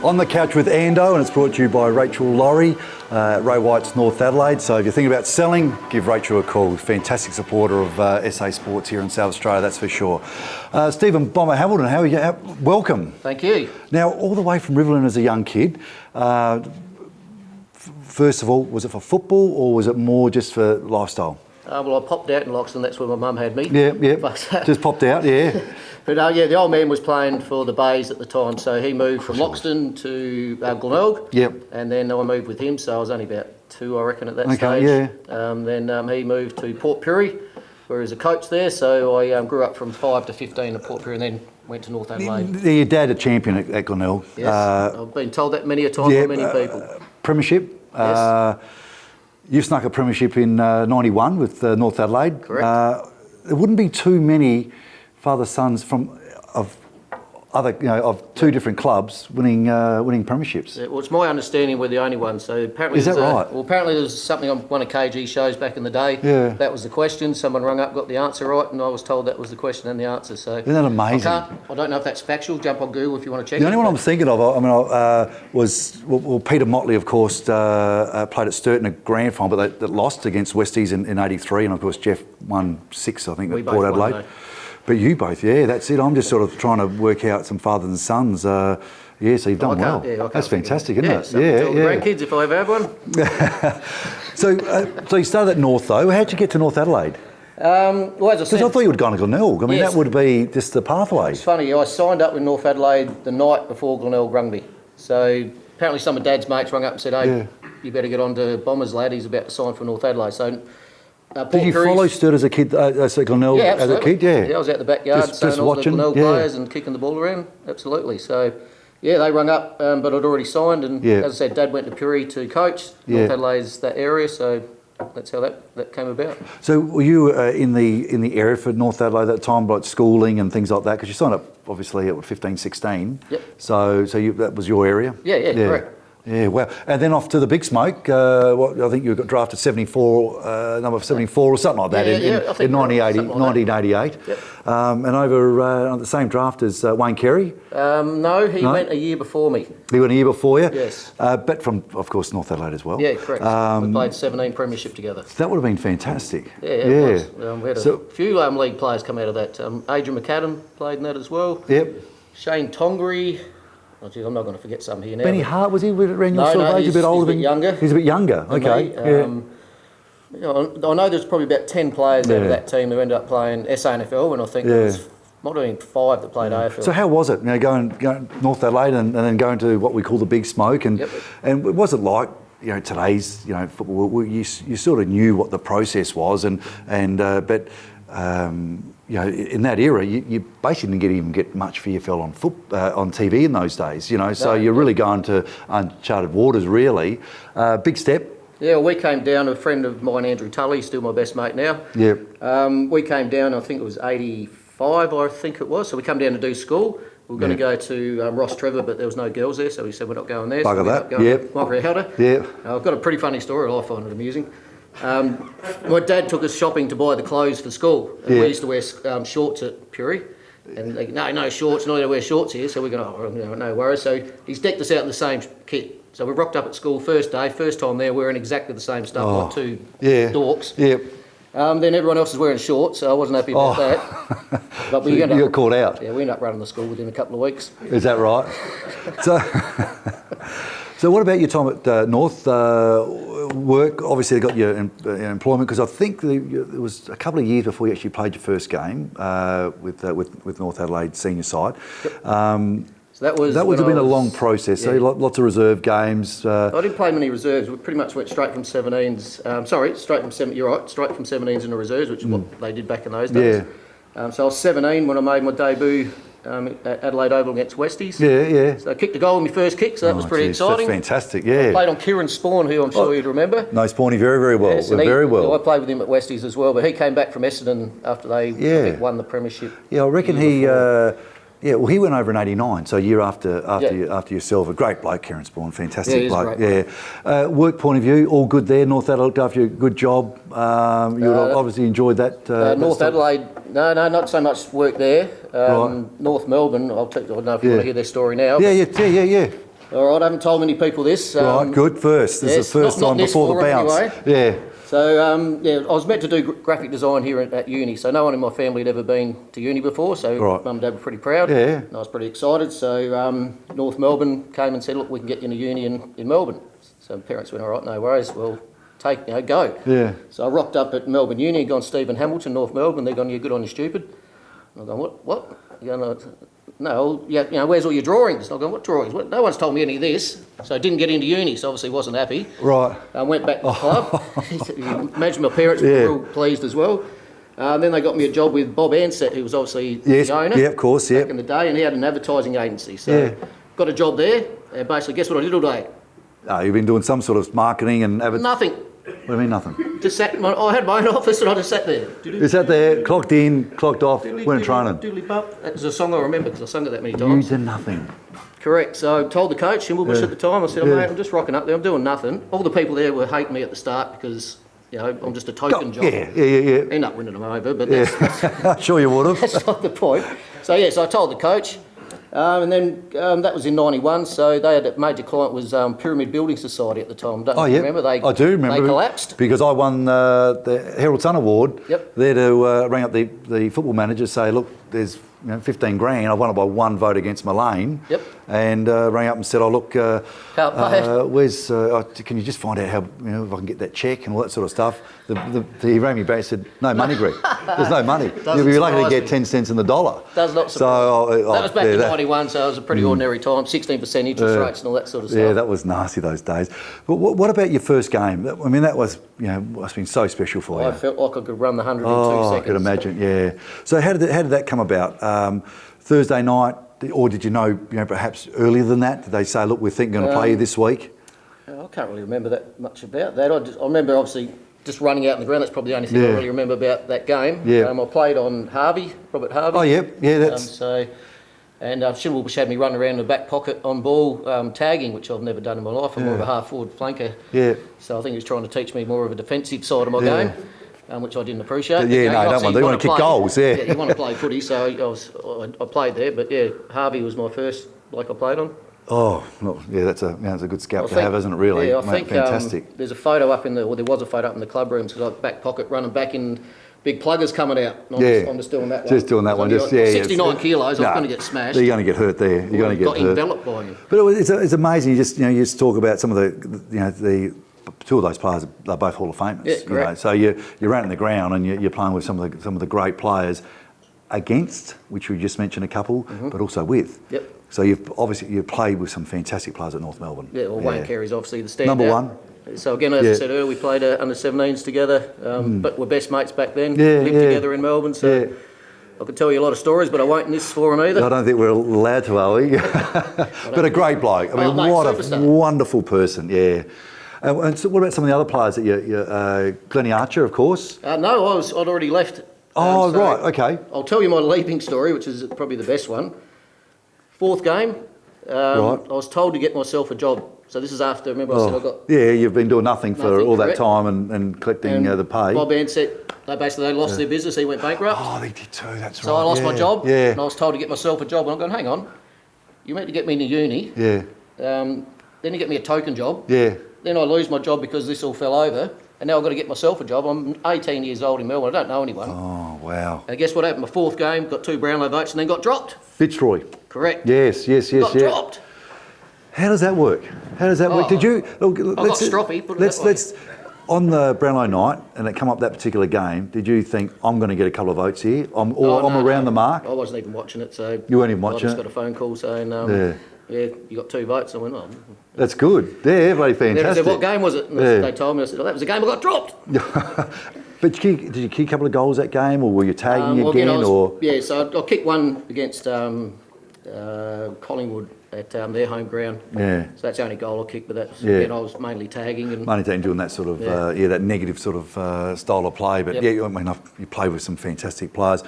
On the Couch with Ando, and it's brought to you by Rachel Laurie, Ray White's North Adelaide. So if you're thinking about selling, give Rachel a call. Fantastic supporter of SA Sports here in South Australia, that's for sure. Stephen Bomber Hamilton, how are you? Welcome. Thank you. Now, all the way from Riverland as a young kid, first of all, was it for football or was it more just for lifestyle? Well, I popped out in Loxton, that's where my mum had me. Yeah, but, just popped out, yeah. But yeah, the old man was playing for the Bays at the time, so he moved from Loxton to Glenelg. Yep. And then I moved with him, so I was only about 2, I reckon, at that Okay, stage. yeah. Then he moved to Port Pirie, where he was a coach there, so I grew up from 5 to 15 at Port Pirie and then went to North Adelaide. Your dad a champion at Glenelg. Yes, I've been told that many a time by many people. Premiership. Yes. You snuck a premiership in 91 with North Adelaide. Correct. There wouldn't be too many father-sons of two different clubs winning premierships. Yeah, well, it's my understanding we're the only one. So apparently, is that right? Well, apparently there's something on one of KG shows back in the day. Yeah. That was the question. Someone rung up, got the answer right, and I was told that was the question and the answer. So isn't that amazing? I don't know if that's factual. Jump on Google if you want to check. The only one I'm thinking of, was Peter Motley, of course, played at Sturton a grand final, but they lost against Westies in '83, and of course Jeff won 6, I think, at Port Adelaide. Won, but you both, yeah, that's it. I'm just sort of trying to work out some fathers and sons. So you've done well. That's fantastic, isn't it? Yeah, tell the grandkids if I ever have one. So you started at North though. How'd you get to North Adelaide? Well, as I said, because I thought you would have gone to Glenelg. I mean, yes. That would be just the pathway. It's funny. I signed up with North Adelaide the night before Glenelg rung me. So apparently some of Dad's mates rung up and said, "Hey, you better get on to Bombers, lad. He's about to sign for North Adelaide." So. Did you follow Sturt as a kid, Glenelg as a kid? Yeah, I was out the backyard just all watching the Glenelg players and kicking the ball around. Absolutely. So, yeah, they rung up, but I'd already signed. And as I said, Dad went to Pirie to coach. North Adelaide's that area, so that's how that came about. So were you in the area for North Adelaide at that time, like schooling and things like that? Because you signed up, obviously, at 15, 16. Yep. So that was your area? Yeah, correct. Yeah, wow. And then off to the big smoke. I think you got drafted 74, number 74 or something like that in 1988. Yep. And over on the same draft as Wayne Carey? No, he went a year before me. He went a year before you? Yes. But from, of course, North Adelaide as well. Yeah, correct. We played 17 premiership together. That would have been fantastic. Yeah, it was. We had a few league players come out of that. Adrian McAdam played in that as well. Yep. Shane Tongery. Oh, geez, I'm not going to forget some here now. Benny Hart, was he around your sort of age? He's a bit older he's a bit younger. He's a bit younger, okay. I know there's probably about 10 players out of that team who ended up playing SANFL, and I think there was might have been 5 that played AFL. So how was it, going North Adelaide and then going to what we call the big smoke? And was it like, today's, football, you sort of knew what the process was, but in that era, you basically didn't even get much VFL on TV in those days, so you're really going to uncharted waters, really. Big step. Yeah, well, we came down, a friend of mine, Andrew Tully, still my best mate now. Yeah. We came down, I think it was 85, I think it was, so we come down to do school. We were going to go to Ross Trevor, but there was no girls there, so we said we're not going there. Bugger that, yep. I've got a pretty funny story, I find it amusing. My dad took us shopping to buy the clothes for school. And we used to wear shorts at Pirie. And they no shorts, not going to wear shorts here. So we're going, no worries. So he's decked us out in the same kit. So we rocked up at school first day, first time there, wearing exactly the same stuff, like two dorks. Yep. Then everyone else was wearing shorts, so I wasn't happy about that. But you got caught out. Yeah, we ended up running the school within a couple of weeks. Is that right? So what about your time at North? Work, obviously, got your employment, because I think it was a couple of years before you actually played your first game with North Adelaide senior side. Yep. So that would have been a long process. So lots of reserve games. I didn't play many reserves. We pretty much went straight from 17s. Straight from 7. You're right. Straight from 17s into reserves, which is what they did back in those days. Yeah. So I was 17 when I made my debut at Adelaide Oval against Westies. Yeah. So I kicked a goal in my first kick, so that was pretty exciting. That's fantastic, yeah. I played on Kieran Spawn, who I'm sure you'd remember. No, Spawny very, very well. Yes, very well. I played with him at Westies as well, but he came back from Essendon after they I think, won the premiership. Yeah, I reckon he went over in '89, so a year after yourself. A great bloke, Kieran Spawn, fantastic bloke. Yeah. Work point of view, all good there. North Adelaide looked after you, good job. You obviously enjoyed that. North Adelaide, no, not so much work there. North Melbourne, I don't know if you want to hear their story now. Yeah. All right, I haven't told many people this. Right, good. First. This is the first time before the bounce. Anyway. Yeah. So, yeah, I was meant to do graphic design here at uni. So no one in my family had ever been to uni before. So Mum and Dad were pretty proud. Yeah. And I was pretty excited. So North Melbourne came and said, look, we can get you into uni in Melbourne. So parents went, all right, no worries. Well, go. Yeah. So I rocked up at Melbourne Uni, gone Stephen Hamilton, North Melbourne. They're going, you're good on your stupid. And I'm going, what? You're going, no, yeah, where's all your drawings? And I'm going, what drawings? Well, no one's told me any of this. So I didn't get into uni, so obviously wasn't happy. Right. I went back to the club. You imagine my parents were real pleased as well. Then they got me a job with Bob Ansett, who was obviously the owner. Yeah, of course, back in the day, and he had an advertising agency. So got a job there, and basically, guess what I did all day? Oh, you've been doing some sort of marketing and Nothing. What do you mean nothing? Just sat. I had my own office, and I just sat there. You sat there, clocked in, clocked off, went training. Doodly bop. That was a song I remember because I sung it that many times. You did nothing. Correct. So I told the coach, Himmelbush at the time, I said, mate, I'm just rocking up there, I'm doing nothing. All the people there were hating me at the start because, I'm just a token job. Yeah. End up winning them over, but that's Sure you would have. that's not the point. So I told the coach, and then that was in '91. So they had a major client was Pyramid Building Society at the time. Don't you remember? I do remember. They collapsed because I won the Herald Sun Award. Yep. There to ring up the football manager, say, look, there's 15 grand. I won it by one vote against Mullane. Yep. And rang up and said, oh look, can't pay it. can you just find out how if I can get that check and all that sort of stuff? He rang me back and said, no money, Greg. There's no money. You'll be lucky to get 10 cents in the dollar. Does not surprise me. That was back in '91, so it was a pretty ordinary time. 16% interest rates and all that sort of stuff. Yeah, that was nasty those days. But what about your first game? I mean, that was must have been so special for you. I felt like I could run the 100 in 2 seconds. I could imagine. Yeah. So how did that come about? Thursday night, or did you know perhaps earlier than that? Did they say, look, we're thinking going to play you this week? I can't really remember that much about that. I remember obviously just running out on the ground. That's probably the only thing I really remember about that game. Yeah. I played on Robert Harvey. Oh, yeah, that's... And Himmelbush had me running around in the back pocket on ball tagging, which I've never done in my life. I'm more of a half-forward flanker. Yeah. So I think he was trying to teach me more of a defensive side of my game. Which I didn't appreciate. Yeah, no, don't want to. You want to kick goals, yeah, you want to play footy, so I played there. But yeah, Harvey was my first bloke I played on. Oh, well, yeah, that's a good scout to have, isn't it? Really, yeah, I think fantastic. There's a photo up there was a photo up in the club rooms because I back pocket running back in. Big pluggers coming out. I'm just doing that one. Just doing that one. 69 kilos. I'm going to get smashed. You're going to get hurt there. You're going to get hurt. Got enveloped by him. But it's amazing. You just talk about some of the two of those players. They're both Hall of Famers. Yeah, correct. So you're out in the ground and you're playing with some of the great players against, which we just mentioned a couple, but also with. Yep. So you've played with some fantastic players at North Melbourne. Yeah. Well, Wayne Carey's obviously the standout. Number one. So again, as I said earlier, we played under 17s together, but we're best mates back then. Lived together in Melbourne, so I could tell you a lot of stories, but I won't in this forum either. I don't think we're allowed to, are we? But a great bloke. I mean, what a wonderful person. Yeah. And so what about some of the other players that Glennie Archer, of course? No, I'd already left. Right, okay. I'll tell you my leaving story, which is probably the best one. Fourth game, I was told to get myself a job. So this is after, remember I said I got... Yeah, you've been doing nothing for all that time and collecting the pay. Bob Ansett, they lost their business, he went bankrupt. Oh, they did too, that's right. So I lost my job, and I was told to get myself a job, and I'm going, hang on, you meant to get me into uni, then you get me a token job, then I lose my job because this all fell over, and now I've got to get myself a job. I'm 18 years old in Melbourne, I don't know anyone. Oh, wow. And guess what happened? My fourth game, got 2 Brownlow votes, and then got dropped. Fitzroy. Correct. Yes. Got dropped. How does that work? Did you? Look, I got stroppy. Let's on the Brownlow night, and it come up that particular game. Did you think I'm going to get a couple of votes here? I'm around the mark. I wasn't even watching it, so you weren't even watching it. I just got a phone call saying, you got 2 votes. I went, oh. That's good. Yeah, bloody fantastic. They said, what game was it? And they told me. I said, that was a game I got dropped. But did you kick a couple of goals that game, or were you tagging again? Yeah, so I kicked one against Collingwood at their home ground. Yeah. So that's the only goal I kicked, but that's again, I was mainly tagging and doing that sort of that negative sort of style of play. But I mean, you play with some fantastic players,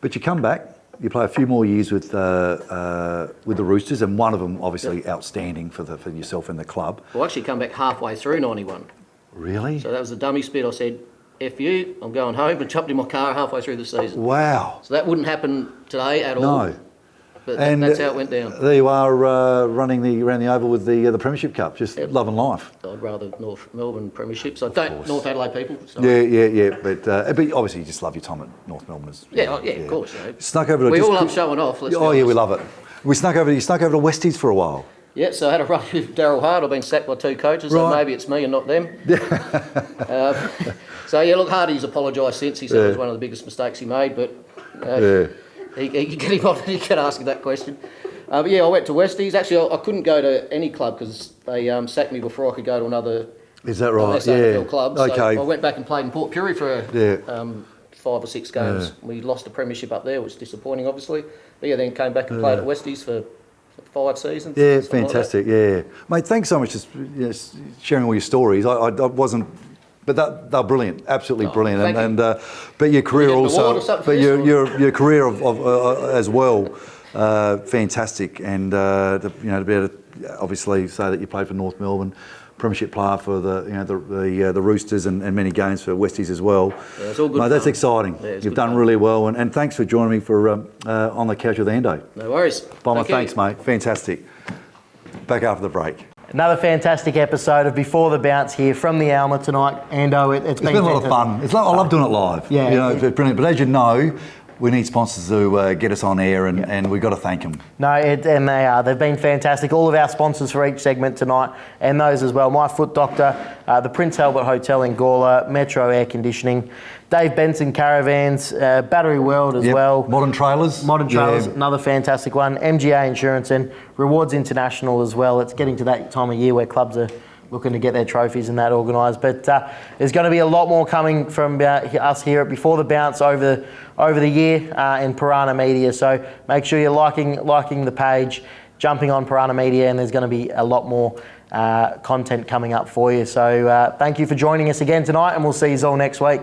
but you come back. You play a few more years with the Roosters, and one of them obviously outstanding for yourself in the club. Well, I actually come back halfway through '91. Really? So that was the dummy spit. I said, F you, I'm going home, and jumped in my car halfway through the season. Wow. So that wouldn't happen today at all. No. But And that's how it went down. There you are, running around the oval with the Premiership Cup, just loving life. I'd rather North Melbourne Premierships. I don't North Adelaide people. So. Yeah. But obviously you just love your time at North Melbourne. Of course. Snuck over to we all love showing off. We love it. You snuck over to Westies for a while. Yeah, so I had a run with Daryl Hart. I've been sacked by 2 coaches, so maybe it's me and not them. So look, Hardy's apologised since. He said it was one of the biggest mistakes he made, but he can ask that question. I went to Westies. Actually, I couldn't go to any club because they sacked me before I could go to another. Is that right? AFL club. Okay. So I went back and played in Port Pirie for 5 or 6 games. We lost the premiership up there, which was disappointing, obviously. But then came back and played at Westies for 5 seasons. Yeah, fantastic. Mate, thanks so much for sharing all your stories. I wasn't. But they're brilliant, absolutely brilliant, but your career also, but your career as well, fantastic, and to be able to obviously say that you played for North Melbourne, Premiership player for the Roosters, and many games for Westies as well. Yeah, it's all good. Mate, that's exciting. Yeah, you've done really well, and thanks for joining me for on the couch with Ando. No worries. Bomber, thanks, mate. Fantastic. Back after the break. Another fantastic episode of Before the Bounce here from the Alma tonight. Ando, it's been a lot of fun. I love doing it live. Yeah. It's brilliant. But as you know, we need sponsors to get us on air, and we've got to thank them. No, and they are. They've been fantastic. All of our sponsors for each segment tonight, and those as well. My Foot Doctor, the Prince Albert Hotel in Gawler, Metro Air Conditioning, Dave Benson Caravans, Battery World as well. Modern Trailers, another fantastic one. MGA Insurance and Rewards International as well. It's getting to that time of year where clubs are looking to get their trophies and that organised. But there's going to be a lot more coming from us here at Before the Bounce over the year in Piranha Media. So make sure you're liking the page, jumping on Piranha Media, and there's going to be a lot more content coming up for you. So thank you for joining us again tonight, and we'll see you all next week.